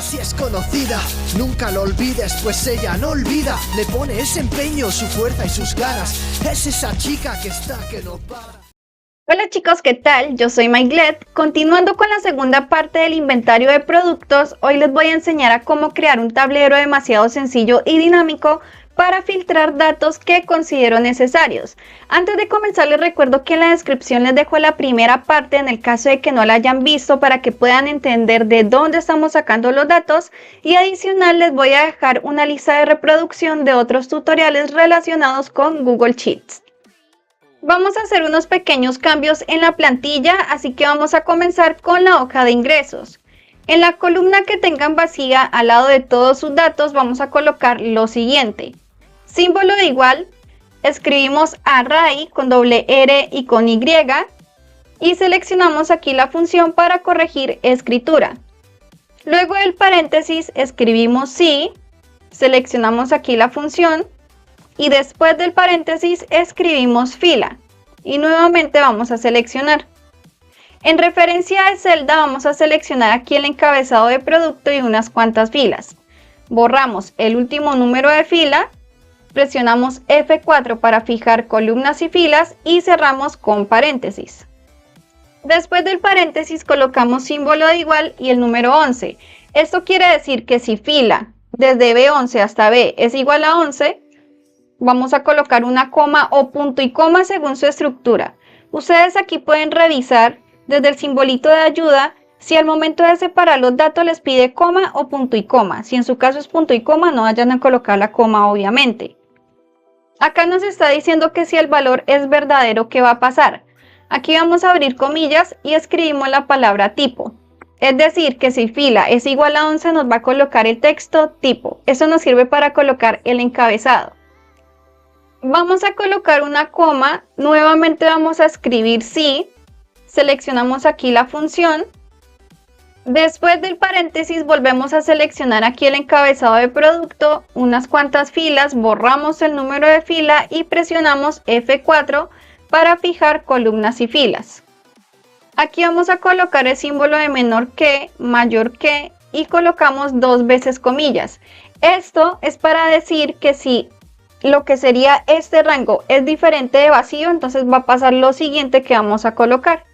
si es conocida. Nunca lo olvides, pues ella no olvida. Le pone ese empeño, su fuerza y sus ganas. Es esa chica que está que no para. Hola chicos, ¿qué tal? Yo soy Maiglet. Continuando con la segunda parte del inventario de productos, hoy les voy a enseñar a cómo crear un tablero demasiado sencillo y dinámico para filtrar datos que considero necesarios. Antes de comenzar les recuerdo que en la descripción les dejo la primera parte en el caso de que no la hayan visto para que puedan entender de dónde estamos sacando los datos, y adicional les voy a dejar una lista de reproducción de otros tutoriales relacionados con Google Sheets. Vamos a hacer unos pequeños cambios en la plantilla, así que vamos a comenzar con la hoja de ingresos. En la columna que tengan vacía al lado de todos sus datos vamos a colocar lo siguiente: símbolo de igual, escribimos array con doble R y con Y y seleccionamos aquí la función para corregir escritura. Luego del paréntesis escribimos sí, seleccionamos aquí la función y después del paréntesis escribimos fila y nuevamente vamos a seleccionar. En referencia de celda vamos a seleccionar aquí el encabezado de producto y unas cuantas filas. Borramos el último número de fila, presionamos F4 para fijar columnas y filas y cerramos con paréntesis. Después del paréntesis colocamos símbolo de igual y el número 11. Esto quiere decir que si fila desde B11 hasta B es igual a 11, vamos a colocar una coma o punto y coma según su estructura. Ustedes aquí pueden revisar desde el simbolito de ayuda si al momento de separar los datos les pide coma o punto y coma. Si en su caso es punto y coma, no vayan a colocar la coma obviamente. Acá nos está diciendo que si el valor es verdadero, ¿qué va a pasar? Aquí vamos a abrir comillas y escribimos la palabra tipo. Es decir, que si fila es igual a 11 nos va a colocar el texto tipo. Eso nos sirve para colocar el encabezado. Vamos a colocar una coma, nuevamente vamos a escribir sí. Seleccionamos aquí la función. Después del paréntesis volvemos a seleccionar aquí el encabezado de producto, unas cuantas filas, borramos el número de fila y presionamos F4 para fijar columnas y filas. Aquí vamos a colocar el símbolo de menor que, mayor que y colocamos dos veces comillas. Esto es para decir que si lo que sería este rango es diferente de vacío, entonces va a pasar lo siguiente que vamos a colocar.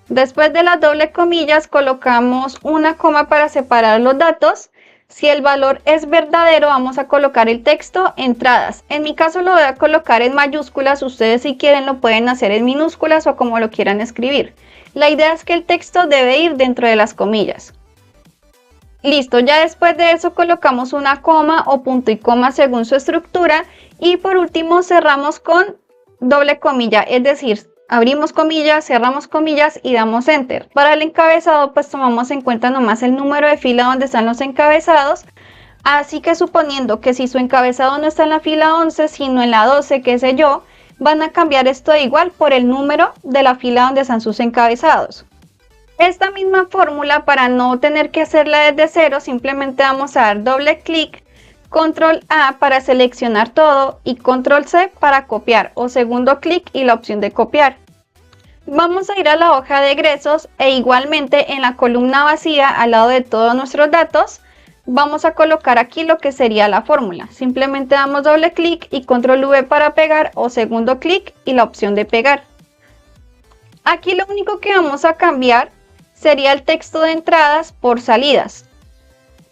Después de las doble comillas colocamos una coma para separar los datos. Si el valor es verdadero vamos a colocar el texto entradas. En mi caso lo voy a colocar en mayúsculas, ustedes si quieren lo pueden hacer en minúsculas o como lo quieran escribir. La idea es que el texto debe ir dentro de las comillas. Listo, ya después de eso colocamos una coma o punto y coma según su estructura y por último cerramos con doble comilla, es decir, abrimos comillas, cerramos comillas y damos enter. Para el encabezado pues tomamos en cuenta nomás el número de fila donde están los encabezados, así que suponiendo que si su encabezado no está en la fila 11 sino en la 12, qué sé yo, van a cambiar esto de igual por el número de la fila donde están sus encabezados. Esta misma fórmula, para no tener que hacerla desde cero, simplemente vamos a dar doble clic, control A para seleccionar todo y control C para copiar o segundo clic y la opción de copiar. Vamos a ir a la hoja de egresos e igualmente en la columna vacía al lado de todos nuestros datos vamos a colocar aquí lo que sería la fórmula. Simplemente damos doble clic y control V para pegar o segundo clic y la opción de pegar. Aquí lo único que vamos a cambiar sería el texto de entradas por salidas.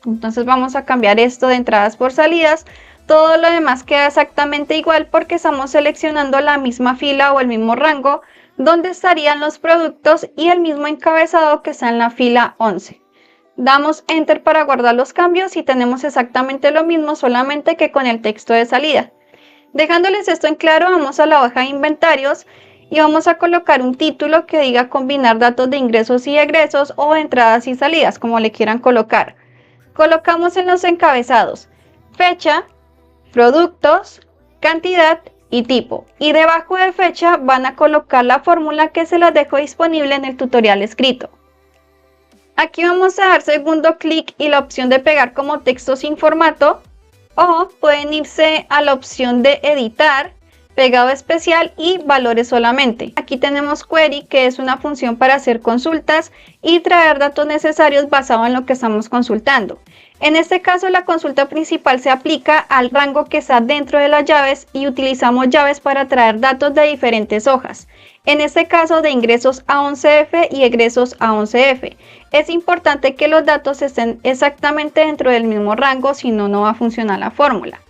Entonces vamos a cambiar esto de entradas por salidas. Todo lo demás queda exactamente igual porque estamos seleccionando la misma fila o el mismo rango donde estarían los productos y el mismo encabezado que está en la fila 11. Damos enter para guardar los cambios y tenemos exactamente lo mismo, solamente que con el texto de salida. Dejándoles esto en claro, vamos a la hoja de inventarios y vamos a colocar un título que diga combinar datos de ingresos y egresos o entradas y salidas, como le quieran colocar. Colocamos en los encabezados fecha, productos, cantidad y tipo. Y debajo de fecha van a colocar la fórmula que se las dejo disponible en el tutorial escrito. Aquí vamos a dar segundo clic y la opción de pegar como texto sin formato, o pueden irse a la opción de editar pegado especial y valores solamente. Aquí tenemos query, que es una función para hacer consultas y traer datos necesarios basado en lo que estamos consultando. En este caso, la consulta principal se aplica al rango que está dentro de las llaves y utilizamos llaves para traer datos de diferentes hojas. En este caso, de ingresos A11F y egresos A11F. Es importante que los datos estén exactamente dentro del mismo rango, si no, no va a funcionar la fórmula.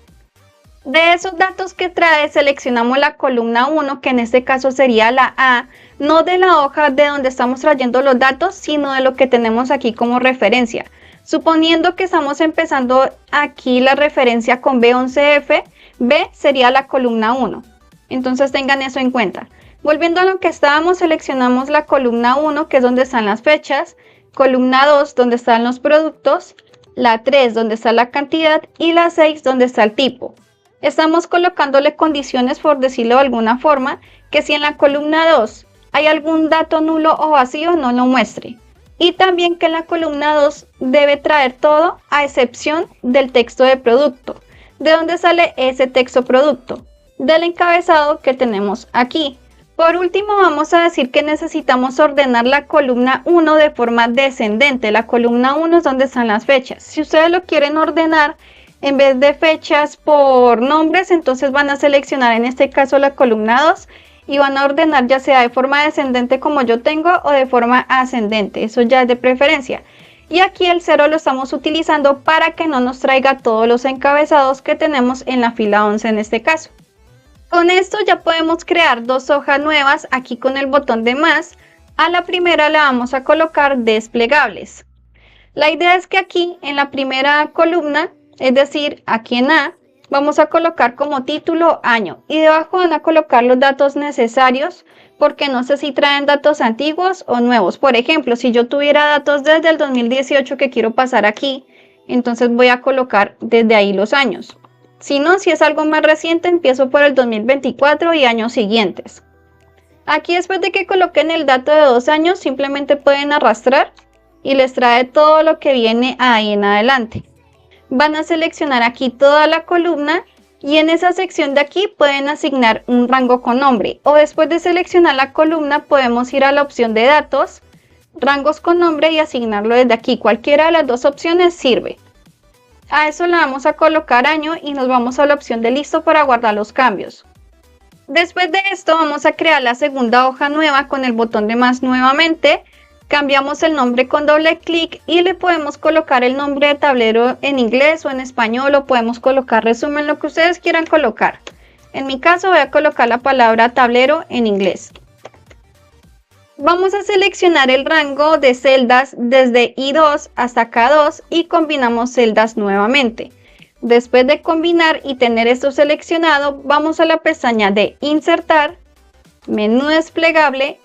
De esos datos que trae, seleccionamos la columna 1, que en este caso sería la A, no de la hoja de donde estamos trayendo los datos, sino de lo que tenemos aquí como referencia. Suponiendo que estamos empezando aquí la referencia con B11F, B sería la columna 1. Entonces tengan eso en cuenta. Volviendo a lo que estábamos, seleccionamos la columna 1, que es donde están las fechas, columna 2, donde están los productos, la 3, donde está la cantidad, y la 6, donde está el tipo. Estamos colocándole condiciones, por decirlo de alguna forma, que si en la columna 2 hay algún dato nulo o vacío, no lo muestre. Y también que en la columna 2 debe traer todo a excepción del texto de producto. ¿De dónde sale ese texto producto? Del encabezado que tenemos aquí. Por último, vamos a decir que necesitamos ordenar la columna 1 de forma descendente. La columna 1 es donde están las fechas. Si ustedes lo quieren ordenar en vez de fechas por nombres, entonces van a seleccionar en este caso la columna 2 y van a ordenar ya sea de forma descendente como yo tengo o de forma ascendente. Eso ya es de preferencia. Y aquí el 0 lo estamos utilizando para que no nos traiga todos los encabezados que tenemos en la fila 11 en este caso. Con esto ya podemos crear dos hojas nuevas aquí con el botón de más. A la primera le vamos a colocar desplegables. La idea es que aquí en la primera columna, es decir, aquí en A, vamos a colocar como título año y debajo van a colocar los datos necesarios porque no sé si traen datos antiguos o nuevos. Por ejemplo, si yo tuviera datos desde el 2018 que quiero pasar aquí, entonces voy a colocar desde ahí los años. Si no, si es algo más reciente, empiezo por el 2024 y años siguientes. Aquí después de que coloquen el dato de 2 años, simplemente pueden arrastrar y les trae todo lo que viene ahí en adelante. Van a seleccionar aquí toda la columna y en esa sección de aquí pueden asignar un rango con nombre. O después de seleccionar la columna podemos ir a la opción de datos, rangos con nombre y asignarlo desde aquí. Cualquiera de las dos opciones sirve. A eso le vamos a colocar año y nos vamos a la opción de listo para guardar los cambios. Después de esto vamos a crear la segunda hoja nueva con el botón de más nuevamente. Cambiamos el nombre con doble clic y le podemos colocar el nombre de tablero en inglés o en español, o podemos colocar resumen, lo que ustedes quieran colocar. En mi caso voy a colocar la palabra tablero en inglés. Vamos a seleccionar el rango de celdas desde I2 hasta K2 y combinamos celdas nuevamente. Después de combinar y tener esto seleccionado, vamos a la pestaña de insertar, menú desplegable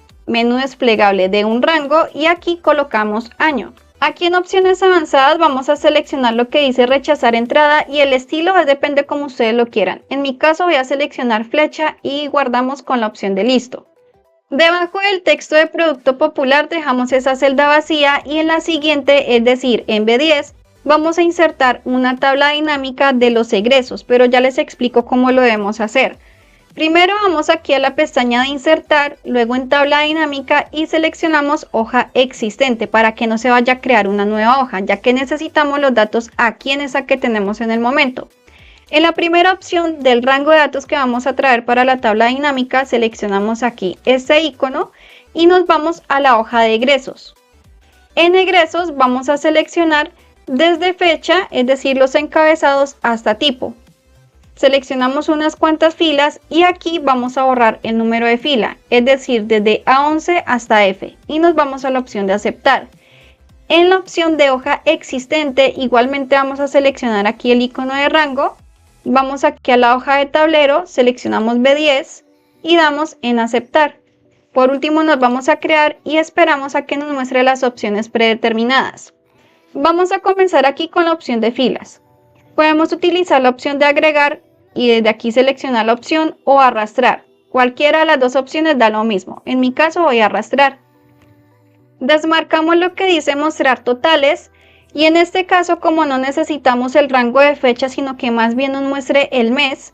de un rango y aquí colocamos año. Aquí en opciones avanzadas vamos a seleccionar lo que dice rechazar entrada y el estilo depende como ustedes lo quieran. En mi caso voy a seleccionar flecha y guardamos con la opción de listo. Debajo del texto de producto popular dejamos esa celda vacía y en la siguiente, es decir, en B10, vamos a insertar una tabla dinámica de los egresos, pero ya les explico cómo lo debemos hacer. Primero vamos aquí a la pestaña de insertar, luego en tabla dinámica y seleccionamos hoja existente para que no se vaya a crear una nueva hoja, ya que necesitamos los datos aquí en esa que tenemos en el momento. En la primera opción del rango de datos que vamos a traer para la tabla dinámica, seleccionamos aquí este icono y nos vamos a la hoja de egresos. En egresos vamos a seleccionar desde fecha, es decir, los encabezados hasta tipo. Seleccionamos unas cuantas filas y aquí vamos a borrar el número de fila, es decir, desde A11 hasta F y nos vamos a la opción de aceptar. En la opción de hoja existente igualmente vamos a seleccionar aquí el icono de rango, vamos aquí a la hoja de tablero, seleccionamos B10 y damos en aceptar. Por último nos vamos a crear y esperamos a que nos muestre las opciones predeterminadas. Vamos a comenzar aquí con la opción de filas. Podemos utilizar la opción de agregar y desde aquí seleccionar la opción o arrastrar. Cualquiera de las dos opciones da lo mismo. En mi caso voy a arrastrar. Desmarcamos lo que dice mostrar totales y en este caso como no necesitamos el rango de fecha sino que más bien nos muestre el mes,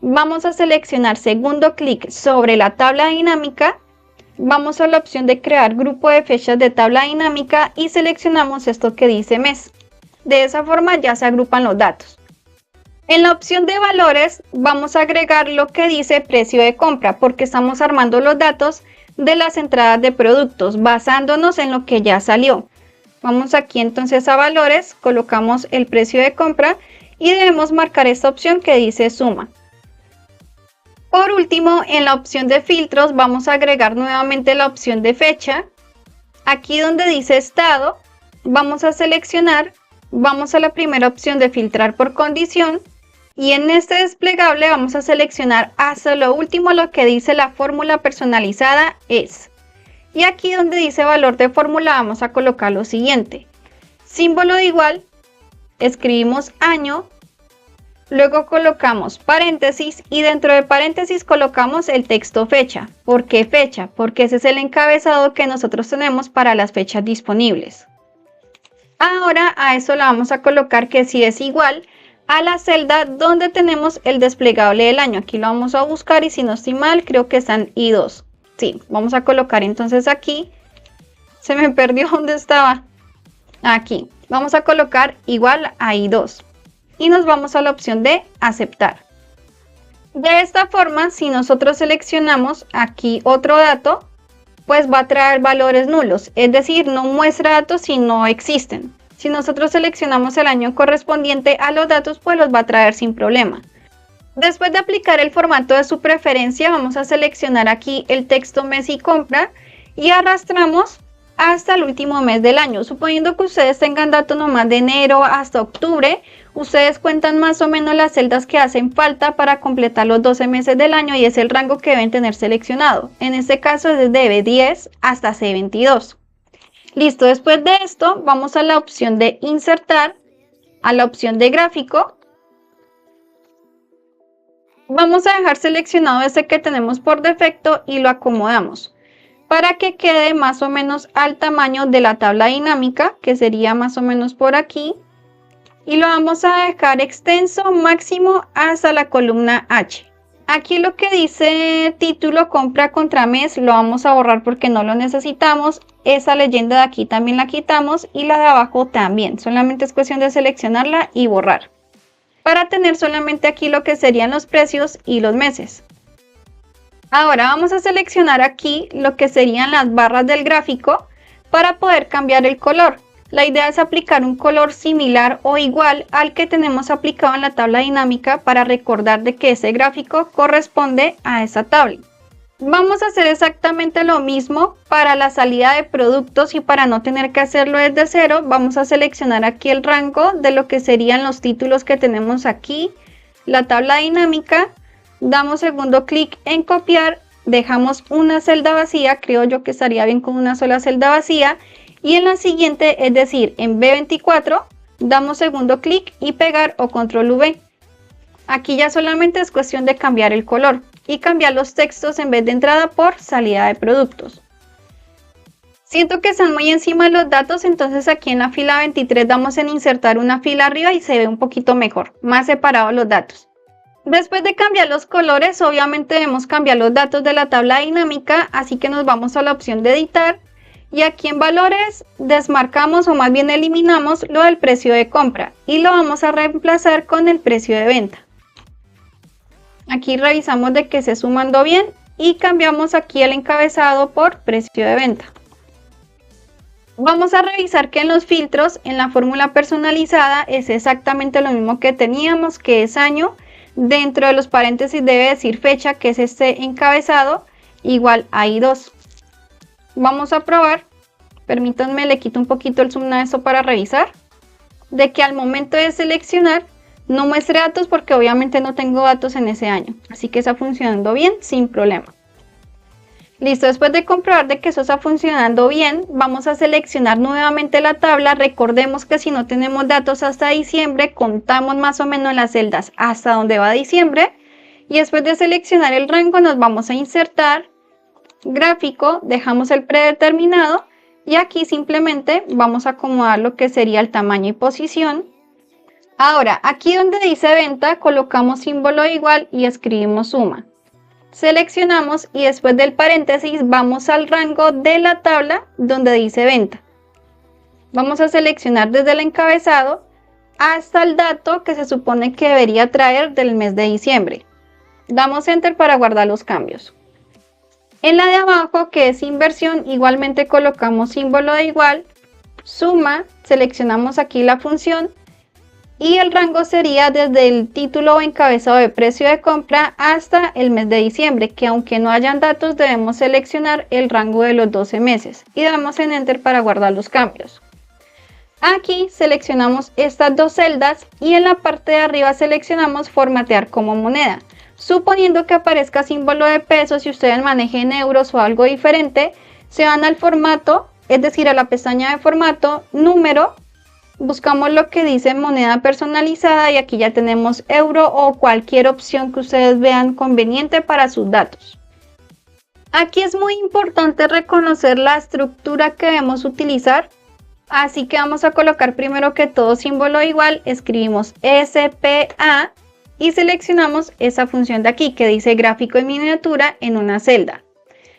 Vamos a seleccionar segundo clic sobre la tabla dinámica. Vamos a la opción de crear grupo de fechas de tabla dinámica y seleccionamos esto que dice mes. De esa forma ya se agrupan los datos. En la opción de valores vamos a agregar lo que dice precio de compra porque estamos armando los datos de las entradas de productos basándonos en lo que ya salió. Vamos aquí entonces a valores, colocamos el precio de compra y debemos marcar esta opción que dice suma. Por último, en la opción de filtros vamos a agregar nuevamente la opción de fecha. Aquí donde dice estado, vamos a seleccionar, vamos a la primera opción de filtrar por condición y en este desplegable vamos a seleccionar hasta lo último lo que dice la fórmula personalizada es. Y aquí donde dice valor de fórmula vamos a colocar lo siguiente. Símbolo de igual, escribimos año, luego colocamos paréntesis y dentro de paréntesis colocamos el texto fecha. ¿Por qué fecha? Porque ese es el encabezado que nosotros tenemos para las fechas disponibles. Ahora a eso le vamos a colocar que si es igual a la celda donde tenemos el desplegable del año. Aquí lo vamos a buscar y si no estoy mal creo que están I2. Sí, vamos a colocar entonces aquí. Se me perdió dónde estaba. Aquí. Vamos a colocar igual a I2. Y nos vamos a la opción de aceptar. De esta forma, si nosotros seleccionamos aquí otro dato, pues va a traer valores nulos. Es decir, no muestra datos si no existen. Si nosotros seleccionamos el año correspondiente a los datos, pues los va a traer sin problema. Después de aplicar el formato de su preferencia, vamos a seleccionar aquí el texto mes y compra y arrastramos hasta el último mes del año. Suponiendo que ustedes tengan datos nomás de enero hasta octubre, ustedes cuentan más o menos las celdas que hacen falta para completar los 12 meses del año y es el rango que deben tener seleccionado. En este caso es desde B10 hasta C22. Listo, después de esto vamos a la opción de insertar, a la opción de gráfico. Vamos a dejar seleccionado ese que tenemos por defecto y lo acomodamos para que quede más o menos al tamaño de la tabla dinámica, que sería más o menos por aquí. Y lo vamos a dejar extenso máximo hasta la columna H. Aquí lo que dice título compra contra mes lo vamos a borrar porque no lo necesitamos. Esa leyenda de aquí también la quitamos y la de abajo también. Solamente es cuestión de seleccionarla y borrar, para tener solamente aquí lo que serían los precios y los meses. Ahora vamos a seleccionar aquí lo que serían las barras del gráfico para poder cambiar el color. La idea es aplicar un color similar o igual al que tenemos aplicado en la tabla dinámica para recordar de que ese gráfico corresponde a esa tabla. Vamos a hacer exactamente lo mismo para la salida de productos y para no tener que hacerlo desde cero, vamos a seleccionar aquí el rango de lo que serían los títulos que tenemos aquí, la tabla dinámica, damos segundo clic en copiar, dejamos una celda vacía, creo yo que estaría bien con una sola celda vacía, y en la siguiente, es decir, en B24, damos segundo clic y pegar o control V. Aquí ya solamente es cuestión de cambiar el color y cambiar los textos en vez de entrada por salida de productos. Siento que están muy encima los datos, entonces aquí en la fila 23 damos en insertar una fila arriba y se ve un poquito mejor, más separados los datos. Después de cambiar los colores, obviamente debemos cambiar los datos de la tabla dinámica, así que nos vamos a la opción de editar y aquí en valores desmarcamos o más bien eliminamos lo del precio de compra y lo vamos a reemplazar con el precio de venta. Aquí revisamos de que esté sumando bien y cambiamos aquí el encabezado por precio de venta. Vamos a revisar que en los filtros, en la fórmula personalizada, es exactamente lo mismo que teníamos, que es año. Dentro de los paréntesis debe decir fecha, que es este encabezado, igual a I2. Vamos a probar. Permítanme, le quito un poquito el zoom a esto para revisar. De que al momento de seleccionar, no muestre datos porque obviamente no tengo datos en ese año. Así que está funcionando bien, sin problema. Listo, después de comprobar de que eso está funcionando bien, vamos a seleccionar nuevamente la tabla. Recordemos que si no tenemos datos hasta diciembre, contamos más o menos las celdas hasta donde va diciembre. Y después de seleccionar el rango, nos vamos a insertar, gráfico, dejamos el predeterminado. Y aquí simplemente vamos a acomodar lo que sería el tamaño y posición Ahora, aquí donde dice venta, colocamos símbolo de igual y escribimos suma. Seleccionamos y después del paréntesis vamos al rango de la tabla donde dice venta. Vamos a seleccionar desde el encabezado hasta el dato que se supone que debería traer del mes de diciembre. Damos Enter para guardar los cambios. En la de abajo, que es inversión, igualmente colocamos símbolo de igual, suma, seleccionamos aquí la función y el rango sería desde el título o encabezado de precio de compra hasta el mes de diciembre, que aunque no hayan datos debemos seleccionar el rango de los 12 meses y damos en Enter para guardar los cambios. Aquí seleccionamos estas dos celdas y en la parte de arriba seleccionamos formatear como moneda. Suponiendo que aparezca símbolo de pesos, si ustedes manejen euros o algo diferente, se van al formato, es decir, a la pestaña de formato, número, buscamos lo que dice moneda personalizada y aquí ya tenemos euro o cualquier opción que ustedes vean conveniente para sus datos. Aquí es muy importante reconocer la estructura que debemos utilizar. Así que vamos a colocar primero que todo símbolo igual, escribimos SPA y seleccionamos esa función de aquí que dice gráfico en miniatura en una celda.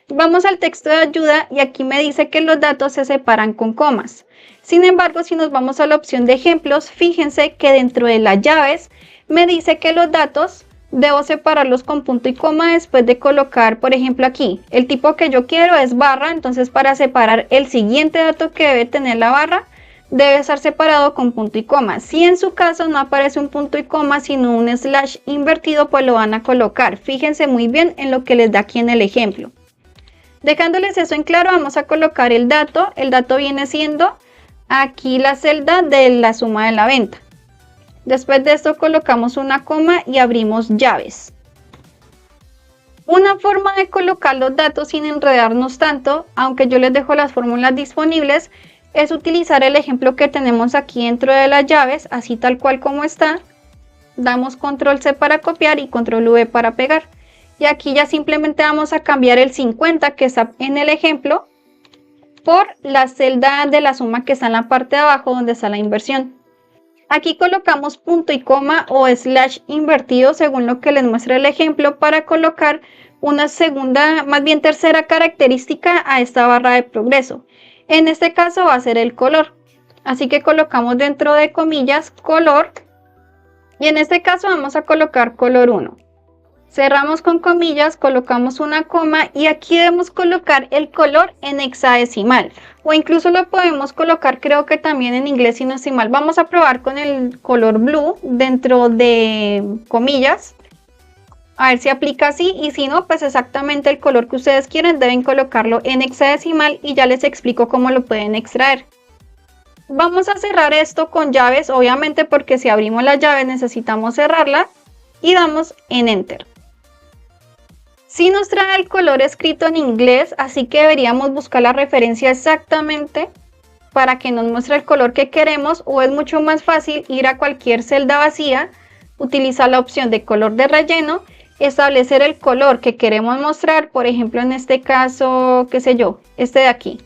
Vamos al texto de ayuda y aquí me dice que los datos se separan con comas. Sin embargo, si nos vamos a la opción de ejemplos, fíjense que dentro de las llaves me dice que los datos debo separarlos con punto y coma después de colocar, por ejemplo aquí, el tipo que yo quiero es barra, entonces para separar el siguiente dato que debe tener la barra, debe estar separado con punto y coma. Si en su caso no aparece un punto y coma, sino un slash invertido, pues lo van a colocar. Fíjense muy bien en lo que les da aquí en el ejemplo. Dejándoles eso en claro, vamos a colocar el dato. El dato viene siendo aquí la celda de la suma de la venta. Después de esto colocamos una coma y abrimos llaves. Una forma de colocar los datos sin enredarnos tanto, aunque yo les dejo las fórmulas disponibles, es utilizar el ejemplo que tenemos aquí dentro de las llaves, así tal cual como está. Damos control C para copiar y control V para pegar. Y aquí ya simplemente vamos a cambiar el 50 que está en el ejemplo por la celda de la suma que está en la parte de abajo donde está la inversión. Aquí colocamos punto y coma o slash invertido según lo que les muestra el ejemplo para colocar una segunda, más bien tercera característica a esta barra de progreso. En este caso va a ser el color. Así que colocamos dentro de comillas color y en este caso vamos a colocar color 1. Cerramos con comillas, colocamos una coma y aquí debemos colocar el color en hexadecimal o incluso lo podemos colocar creo que también en inglés si no estoy mal. Vamos a probar con el color blue dentro de comillas, a ver si aplica así y si no, pues exactamente el color que ustedes quieren deben colocarlo en hexadecimal y ya les explico cómo lo pueden extraer. Vamos a cerrar esto con llaves, obviamente porque si abrimos la llave necesitamos cerrarla y damos en Enter. Sí nos trae el color escrito en inglés, así que deberíamos buscar la referencia exactamente para que nos muestre el color que queremos o es mucho más fácil ir a cualquier celda vacía, utilizar la opción de color de relleno, establecer el color que queremos mostrar, por ejemplo en este caso, qué sé yo, este de aquí.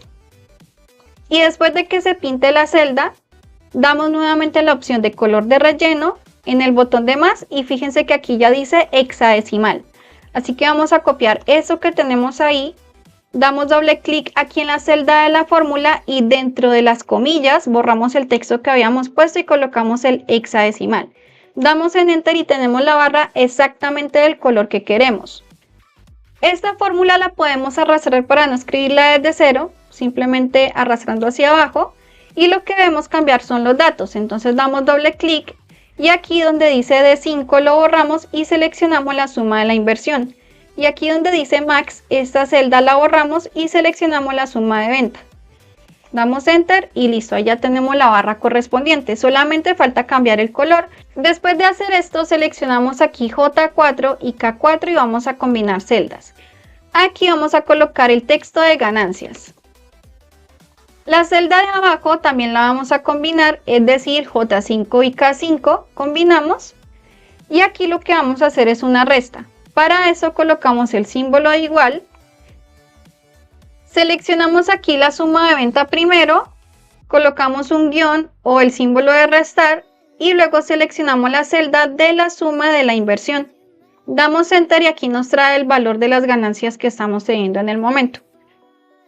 Y después de que se pinte la celda, damos nuevamente la opción de color de relleno en el botón de más y fíjense que aquí ya dice hexadecimal. Así que vamos a copiar eso que tenemos ahí, damos doble clic aquí en la celda de la fórmula y dentro de las comillas borramos el texto que habíamos puesto y colocamos el hexadecimal. Damos en Enter y tenemos la barra exactamente del color que queremos. Esta fórmula la podemos arrastrar para no escribirla desde cero, simplemente arrastrando hacia abajo y lo que debemos cambiar son los datos. Entonces damos doble clic. Y aquí donde dice D5 lo borramos y seleccionamos la suma de la inversión. Y aquí donde dice Max, esta celda la borramos y seleccionamos la suma de venta. Damos Enter y listo, ahí ya tenemos la barra correspondiente. Solamente falta cambiar el color. Después de hacer esto seleccionamos aquí J4 y K4 y vamos a combinar celdas. Aquí vamos a colocar el texto de ganancias. La celda de abajo también la vamos a combinar, es decir, J5 y K5 combinamos y aquí lo que vamos a hacer es una resta. Para eso colocamos el símbolo de igual, seleccionamos aquí la suma de venta primero, colocamos un guión o el símbolo de restar y luego seleccionamos la celda de la suma de la inversión. Damos Enter y aquí nos trae el valor de las ganancias que estamos teniendo en el momento.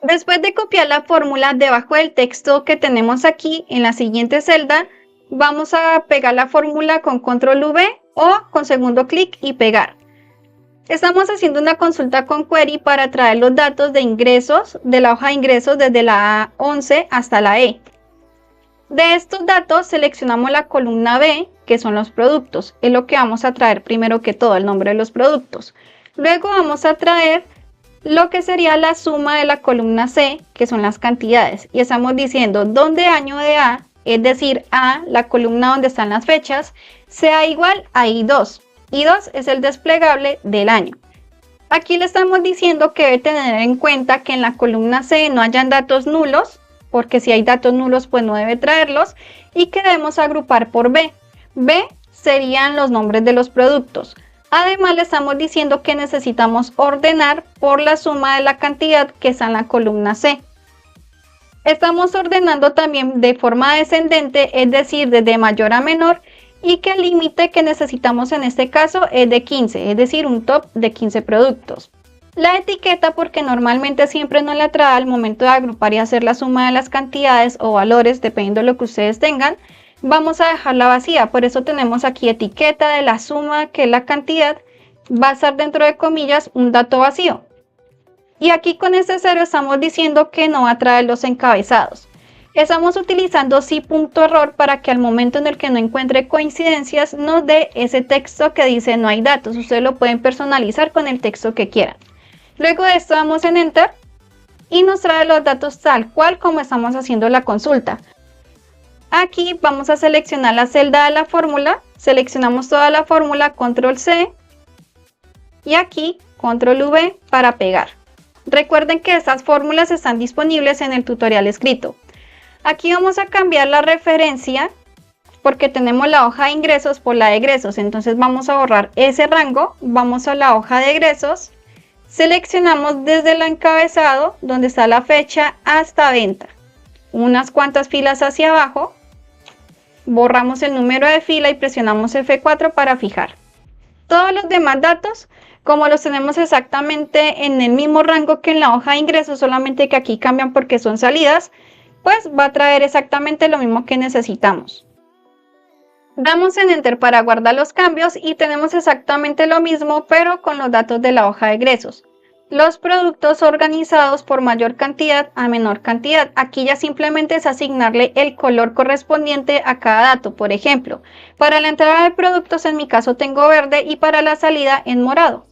Después de copiar la fórmula debajo del texto que tenemos aquí en la siguiente celda, vamos a pegar la fórmula con Control V o con segundo clic y pegar. Estamos haciendo una consulta con Query para traer los datos de ingresos de la hoja de ingresos desde la A11 hasta la E. De estos datos seleccionamos la columna B, que son los productos. Es lo que vamos a traer primero que todo, el nombre de los productos. Luego vamos a traer lo que sería la suma de la columna C, que son las cantidades. Y estamos diciendo dónde año de A, es decir, A, la columna donde están las fechas, sea igual a I2. I2 es el desplegable del año. Aquí le estamos diciendo que debe tener en cuenta que en la columna C no hayan datos nulos, porque si hay datos nulos pues no debe traerlos, y que debemos agrupar por B. B serían los nombres de los productos. Además le estamos diciendo que necesitamos ordenar por la suma de la cantidad que está en la columna C. Estamos ordenando también de forma descendente, es decir, desde mayor a menor, y que el límite que necesitamos en este caso es de 15, es decir, un top de 15 productos. La etiqueta, porque normalmente siempre nos la trae al momento de agrupar y hacer la suma de las cantidades o valores, dependiendo de lo que ustedes tengan, vamos a dejarla vacía. Por eso tenemos aquí etiqueta de la suma, que es la cantidad, va a estar dentro de comillas un dato vacío. Y aquí con este 0 estamos diciendo que no va a traer los encabezados. Estamos utilizando sí punto error para que al momento en el que no encuentre coincidencias nos dé ese texto que dice no hay datos. Ustedes lo pueden personalizar con el texto que quieran. Luego de esto damos en Enter y nos trae los datos tal cual como estamos haciendo la consulta. Aquí vamos a seleccionar la celda de la fórmula, seleccionamos toda la fórmula, Control C y aquí Control V para pegar. Recuerden que estas fórmulas están disponibles en el tutorial escrito. Aquí vamos a cambiar la referencia porque tenemos la hoja de ingresos por la de egresos, entonces vamos a borrar ese rango, vamos a la hoja de egresos, seleccionamos desde el encabezado donde está la fecha hasta venta, unas cuantas filas hacia abajo, borramos el número de fila y presionamos F4 para fijar. Todos los demás datos, como los tenemos exactamente en el mismo rango que en la hoja de ingresos, solamente que aquí cambian porque son salidas, pues va a traer exactamente lo mismo que necesitamos. Damos en Enter para guardar los cambios y tenemos exactamente lo mismo, pero con los datos de la hoja de egresos. Los productos organizados por mayor cantidad a menor cantidad. Aquí ya simplemente es asignarle el color correspondiente a cada dato. Por ejemplo, para la entrada de productos en mi caso tengo verde y para la salida en morado.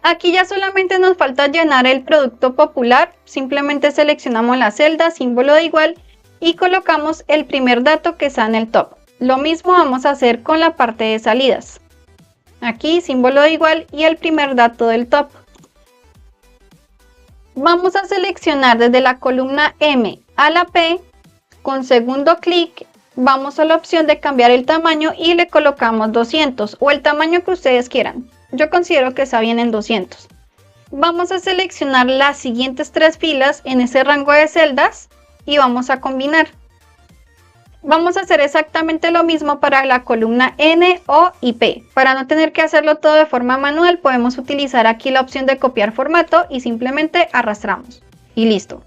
Aquí ya solamente nos falta llenar el producto popular. Simplemente seleccionamos la celda, símbolo de igual y colocamos el primer dato que está en el top. Lo mismo vamos a hacer con la parte de salidas. Aquí símbolo de igual y el primer dato del top. Vamos a seleccionar desde la columna M a la P, con segundo clic vamos a la opción de cambiar el tamaño y le colocamos 200 o el tamaño que ustedes quieran. Yo considero que está bien en 200. Vamos a seleccionar las siguientes 3 filas en ese rango de celdas y vamos a combinar. Vamos a hacer exactamente lo mismo para la columna N, O y P. Para no tener que hacerlo todo de forma manual, podemos utilizar aquí la opción de copiar formato y simplemente arrastramos. Y listo.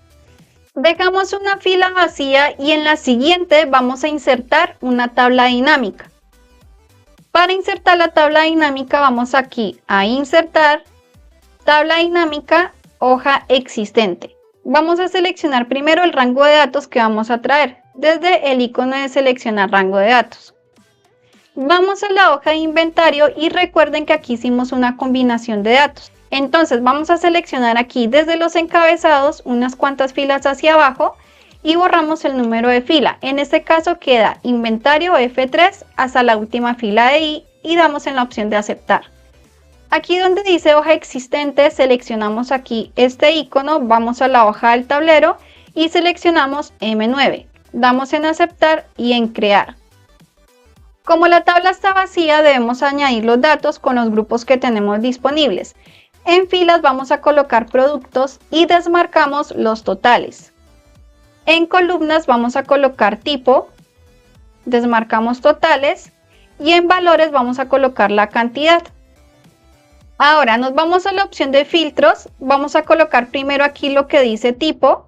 Dejamos una fila vacía y en la siguiente vamos a insertar una tabla dinámica. Para insertar la tabla dinámica vamos aquí a Insertar, Tabla dinámica, hoja existente. Vamos a seleccionar primero el rango de datos que vamos a traer, desde el icono de seleccionar rango de datos. Vamos a la hoja de inventario y recuerden que aquí hicimos una combinación de datos. Entonces vamos a seleccionar aquí desde los encabezados unas cuantas filas hacia abajo y borramos el número de fila. En este caso queda inventario F3 hasta la última fila de I y damos en la opción de aceptar. Aquí donde dice hoja existente seleccionamos aquí este icono, vamos a la hoja del tablero y seleccionamos M9. Damos en aceptar y en crear. Como la tabla está vacía debemos añadir los datos con los grupos que tenemos disponibles. En filas vamos a colocar productos y desmarcamos los totales. En columnas vamos a colocar tipo desmarcamos totales y en valores vamos a colocar la cantidad. Ahora nos vamos a la opción de filtros, vamos a colocar primero aquí lo que dice tipo.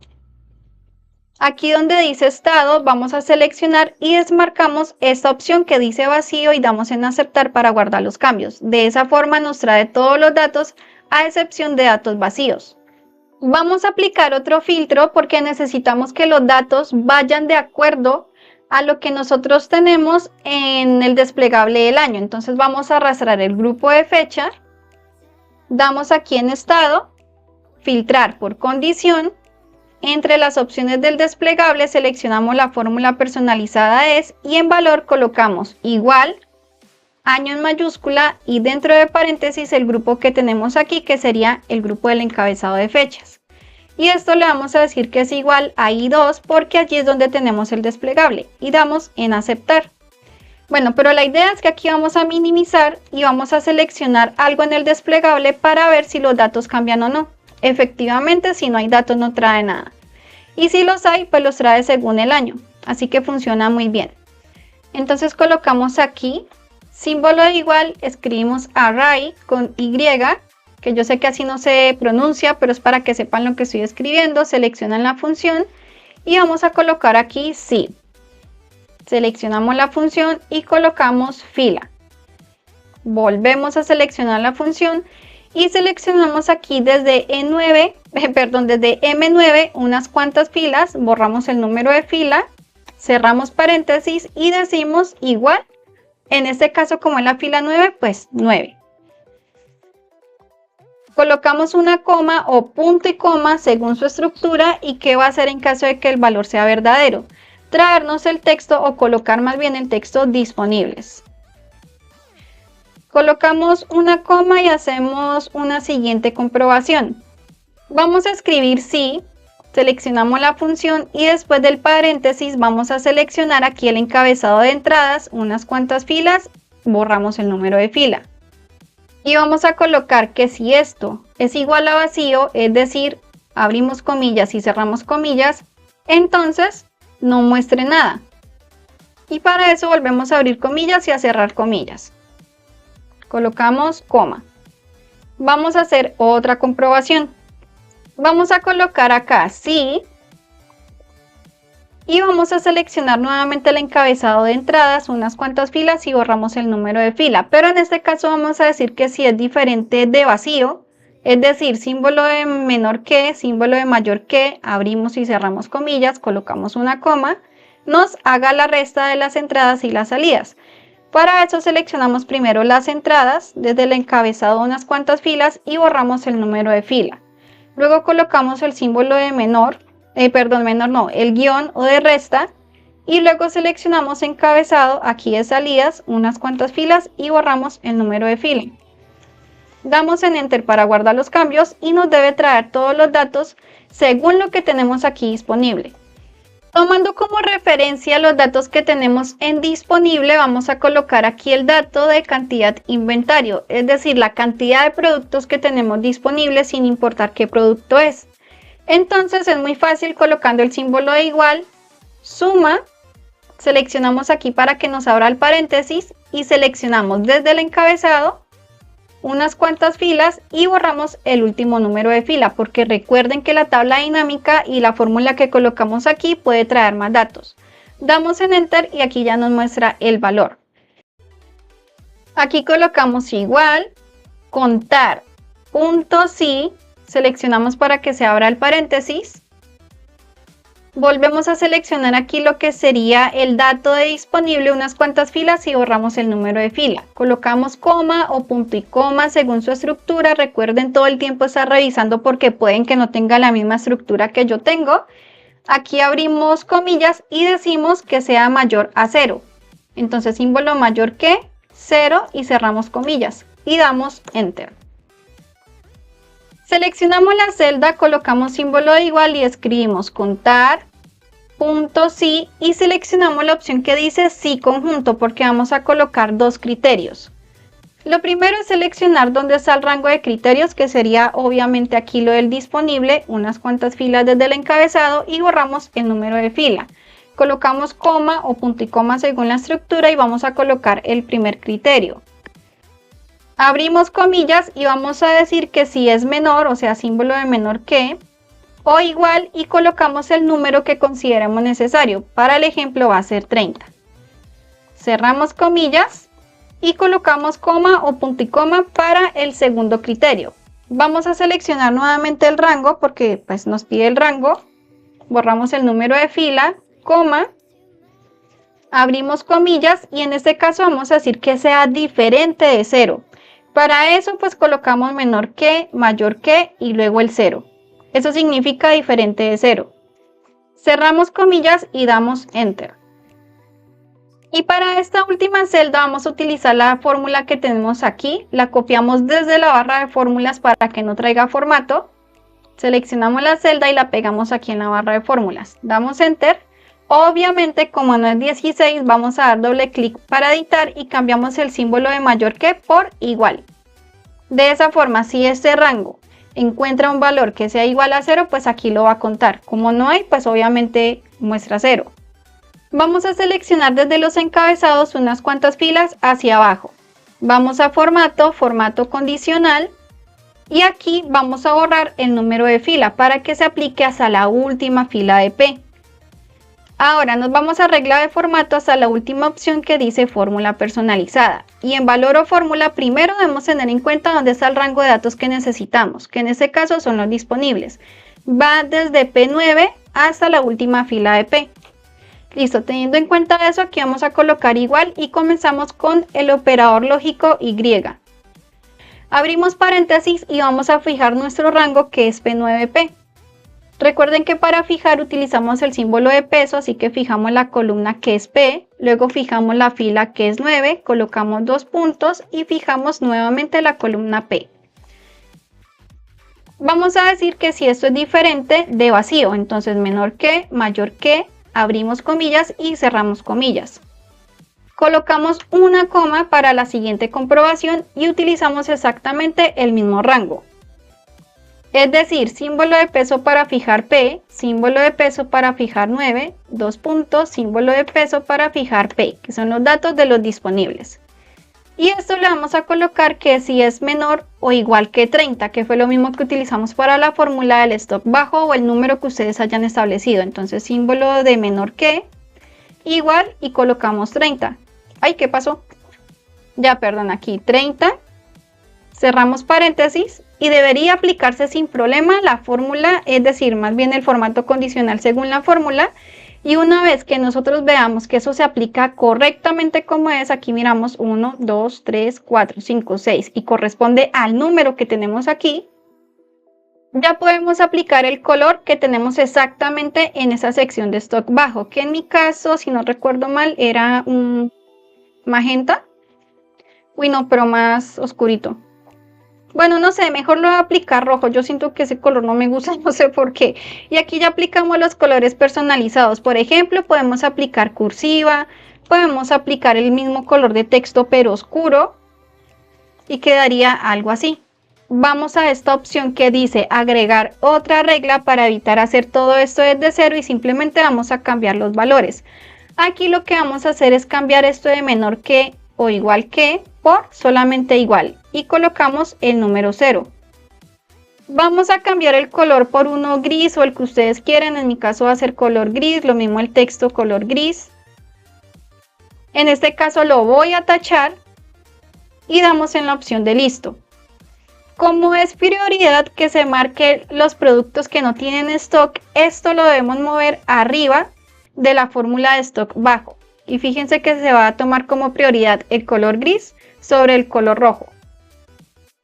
Aquí donde dice estado vamos a seleccionar y desmarcamos esta opción que dice vacío y damos en aceptar para guardar los cambios. De esa forma nos trae todos los datos a excepción de datos vacíos. Vamos a aplicar otro filtro porque necesitamos que los datos vayan de acuerdo a lo que nosotros tenemos en el desplegable del año. Entonces vamos a arrastrar el grupo de fecha, damos aquí en estado, filtrar por condición. Entre las opciones del desplegable seleccionamos la fórmula personalizada es y en valor colocamos igual, año en mayúscula y dentro de paréntesis el grupo que tenemos aquí que sería el grupo del encabezado de fechas. Y esto le vamos a decir que es igual a I2 porque allí es donde tenemos el desplegable y damos en aceptar. Bueno, pero la idea es que aquí vamos a minimizar y vamos a seleccionar algo en el desplegable para ver si los datos cambian o no. Efectivamente, si no hay datos no trae nada. Y si los hay, pues los trae según el año. Así que funciona muy bien. Entonces colocamos aquí, símbolo de igual, escribimos array con Y, que yo sé que así no se pronuncia, pero es para que sepan lo que estoy escribiendo. Seleccionan la función y vamos a colocar aquí sí. Seleccionamos la función y colocamos fila. Volvemos a seleccionar la función y seleccionamos aquí desde desde M9 unas cuantas filas, borramos el número de fila, cerramos paréntesis y decimos igual. En este caso, como en la fila 9, pues 9. Colocamos una coma o punto y coma según su estructura y qué va a hacer en caso de que el valor sea verdadero. Traernos el texto o colocar más bien el texto disponibles. Colocamos una coma y hacemos una siguiente comprobación. Vamos a escribir sí, seleccionamos la función y después del paréntesis vamos a seleccionar aquí el encabezado de entradas, unas cuantas filas, borramos el número de fila. Y vamos a colocar que si esto es igual a vacío, es decir, abrimos comillas y cerramos comillas, entonces no muestre nada. Y para eso volvemos a abrir comillas y a cerrar comillas. Colocamos coma. Vamos a hacer otra comprobación. Vamos a colocar acá sí. Y vamos a seleccionar nuevamente el encabezado de entradas, unas cuantas filas y borramos el número de fila. Pero en este caso vamos a decir que si es diferente de vacío, es decir, símbolo de menor que, símbolo de mayor que, abrimos y cerramos comillas, colocamos una coma, nos haga la resta de las entradas y las salidas. Para eso seleccionamos primero las entradas, desde el encabezado unas cuantas filas y borramos el número de fila. Luego colocamos el símbolo de el guión o de resta y luego seleccionamos encabezado, aquí de salidas, unas cuantas filas y borramos el número de fila. Damos en Enter para guardar los cambios y nos debe traer todos los datos según lo que tenemos aquí disponible. Tomando como referencia los datos que tenemos en disponible, vamos a colocar aquí el dato de cantidad inventario, es decir, la cantidad de productos que tenemos disponibles sin importar qué producto es. Entonces es muy fácil colocando el símbolo de igual, suma, seleccionamos aquí para que nos abra el paréntesis y seleccionamos desde el encabezado unas cuantas filas y borramos el último número de fila, porque recuerden que la tabla dinámica y la fórmula que colocamos aquí puede traer más datos. Damos en Enter y aquí ya nos muestra el valor. Aquí colocamos igual, contar, punto sí, seleccionamos para que se abra el paréntesis. Volvemos a seleccionar aquí lo que sería el dato de disponible, unas cuantas filas y borramos el número de fila. Colocamos coma o punto y coma según su estructura. Recuerden todo el tiempo estar revisando porque pueden que no tenga la misma estructura que yo tengo. Aquí abrimos comillas y decimos que sea mayor a 0. Entonces símbolo mayor que 0 y cerramos comillas y damos Enter. Seleccionamos la celda, colocamos símbolo de igual y escribimos contar, punto sí y seleccionamos la opción que dice sí conjunto porque vamos a colocar dos criterios. Lo primero es seleccionar dónde está el rango de criterios, que sería obviamente aquí lo del disponible, unas cuantas filas desde el encabezado y borramos el número de fila. Colocamos coma o punto y coma según la estructura y vamos a colocar el primer criterio. Abrimos comillas y vamos a decir que si es menor, o sea, símbolo de menor que, o igual, y colocamos el número que consideremos necesario. Para el ejemplo va a ser 30. Cerramos comillas y colocamos coma o punto y coma para el segundo criterio. Vamos a seleccionar nuevamente el rango porque pues nos pide el rango. Borramos el número de fila, coma, abrimos comillas y en este caso vamos a decir que sea diferente de 0. Para eso pues colocamos menor que, mayor que y luego el 0. Eso significa diferente de 0. Cerramos comillas y damos Enter. Y para esta última celda vamos a utilizar la fórmula que tenemos aquí. La copiamos desde la barra de fórmulas para que no traiga formato. Seleccionamos la celda y la pegamos aquí en la barra de fórmulas. Damos Enter. Obviamente, como no es 16, vamos a dar doble clic para editar y cambiamos el símbolo de mayor que por igual. De esa forma, si este rango encuentra un valor que sea igual a 0, pues aquí lo va a contar. Como no hay, pues obviamente muestra 0. Vamos a seleccionar desde los encabezados unas cuantas filas hacia abajo. Vamos a formato, formato condicional. Y aquí vamos a borrar el número de fila para que se aplique hasta la última fila de P. Ahora nos vamos a regla de formato hasta la última opción que dice fórmula personalizada. Y en valor o fórmula primero debemos tener en cuenta dónde está el rango de datos que necesitamos, que en este caso son los disponibles. Va desde P9 hasta la última fila de P. Listo, teniendo en cuenta eso, aquí vamos a colocar igual y comenzamos con el operador lógico Y. Abrimos paréntesis y vamos a fijar nuestro rango que es P9P. Recuerden que para fijar utilizamos el símbolo de peso, así que fijamos la columna que es P, luego fijamos la fila que es 9, colocamos 2 puntos y fijamos nuevamente la columna P. Vamos a decir que si esto es diferente de vacío, entonces menor que, mayor que, abrimos comillas y cerramos comillas. Colocamos una coma para la siguiente comprobación y utilizamos exactamente el mismo rango. Es decir, símbolo de peso para fijar P, símbolo de peso para fijar 9, 2 puntos, símbolo de peso para fijar P, que son los datos de los disponibles. Y esto le vamos a colocar que si es menor o igual que 30, que fue lo mismo que utilizamos para la fórmula del stock bajo o el número que ustedes hayan establecido. Entonces símbolo de menor que, igual y colocamos 30. ¡Ay! ¿Qué pasó? Ya, perdón, aquí 30. Cerramos paréntesis y debería aplicarse sin problema la fórmula, es decir, más bien el formato condicional según la fórmula. Y una vez que nosotros veamos que eso se aplica correctamente como es, aquí miramos 1, 2, 3, 4, 5, 6 y corresponde al número que tenemos aquí, ya podemos aplicar el color que tenemos exactamente en esa sección de stock bajo, que en mi caso, si no recuerdo mal, era un magenta. Uy, no, pero más oscurito. Bueno, no sé, mejor lo voy a aplicar rojo. Yo siento que ese color no me gusta, no sé por qué. Y aquí ya aplicamos los colores personalizados. Por ejemplo, podemos aplicar cursiva, podemos aplicar el mismo color de texto pero oscuro y quedaría algo así. Vamos a esta opción que dice agregar otra regla para evitar hacer todo esto desde cero y simplemente vamos a cambiar los valores. Aquí lo que vamos a hacer es cambiar esto de menor que o igual que por solamente igual y colocamos el número 0. Vamos a cambiar el color por uno gris o el que ustedes quieran. En mi caso va a ser color gris, lo mismo el texto color gris. En este caso lo voy a tachar y damos en la opción de listo. Como es prioridad que se marque los productos que no tienen stock, esto lo debemos mover arriba de la fórmula de stock bajo. Y fíjense que se va a tomar como prioridad el color gris sobre el color rojo.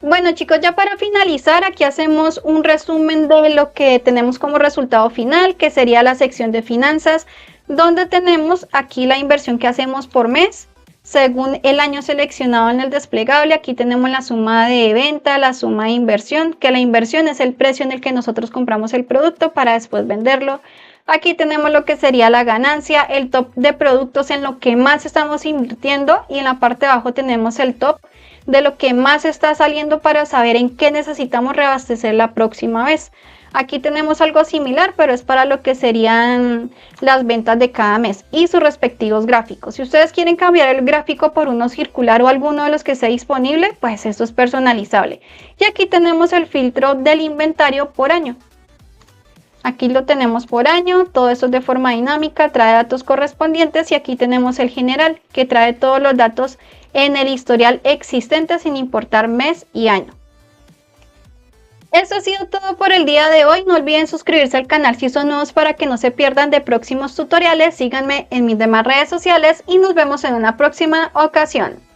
Bueno chicos, ya para finalizar aquí hacemos un resumen de lo que tenemos como resultado final, que sería la sección de finanzas, donde tenemos aquí la inversión que hacemos por mes, según el año seleccionado en el desplegable. Aquí tenemos la suma de venta, la suma de inversión, que la inversión es el precio en el que nosotros compramos el producto para después venderlo. Aquí tenemos lo que sería la ganancia, el top de productos en lo que más estamos invirtiendo y en la parte de abajo tenemos el top de lo que más está saliendo para saber en qué necesitamos reabastecer la próxima vez. Aquí tenemos algo similar, pero es para lo que serían las ventas de cada mes y sus respectivos gráficos. Si ustedes quieren cambiar el gráfico por uno circular o alguno de los que esté disponible, pues esto es personalizable. Y aquí tenemos el filtro del inventario por año. Aquí lo tenemos por año, todo esto es de forma dinámica, trae datos correspondientes y aquí tenemos el general que trae todos los datos en el historial existente sin importar mes y año. Eso ha sido todo por el día de hoy. No olviden suscribirse al canal si son nuevos para que no se pierdan de próximos tutoriales. Síganme en mis demás redes sociales y nos vemos en una próxima ocasión.